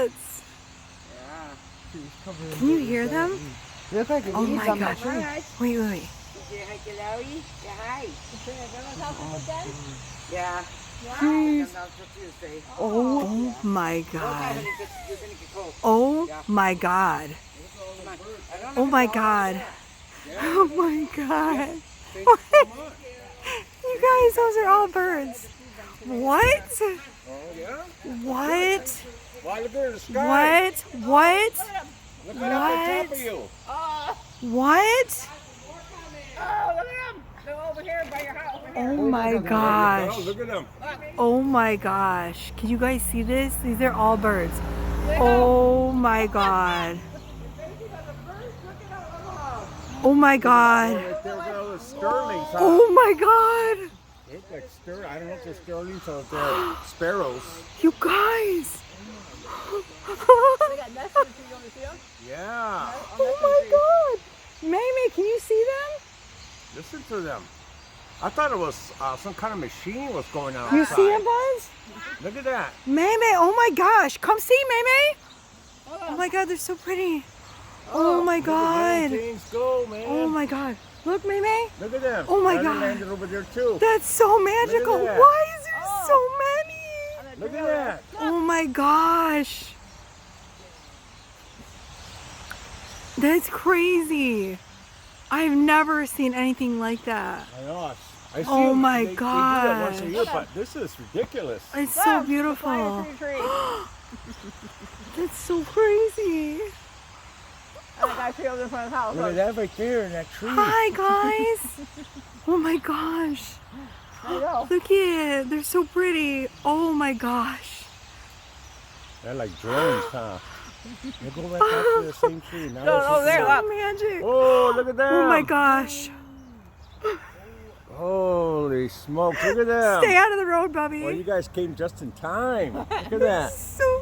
bats. Can you hear them? Look like Oh my God. Wait, wait, wait. Yeah. Jeez. Oh my God. Oh my God. Oh my God. Oh my God. What? You guys, those are all birds. What? What? Why, look at the sky. What? Look at up on top of you. What? Oh, look at them. They're over here by your house. Oh my gosh. Look at them. Oh my gosh. Can you guys see this? These are all birds. Oh my God. Oh my God. Right there, they're starlings. Huh? Oh my God. They look like I don't know if they're starlings or if they're sparrows. You guys. They got nests in the tree. You want to see them? Yeah. Oh my God. Maymay, can you see them? Listen to them. I thought it was some kind of machine was going on You outside. see them, Buzz? Look at that. Maymay, oh my gosh. Come see, Maymay. Oh my God, they're so pretty. Oh my Look at God. them things go, man. Oh my God. Look, Maymay. Look at them. Oh my They God. landed over there too. That's so magical. that. Why is there so many? Look at that. Oh my gosh. That's crazy. I've never seen anything like that. I know. I see Oh them. my They do that God. once a year, but this is ridiculous. It's so beautiful. That's so crazy. And the guy over in front of the house. Look at that right there in that tree. Hi guys. Oh my gosh. I know. Look at it. They're so pretty. Oh my gosh. They're like drones, huh? They go right back to the same tree. Now No, there, So magic. Oh, look at them. Oh my gosh. Holy smokes, look at them. Stay out of the road, Bubby. Well, you guys came just in time. Look at that. So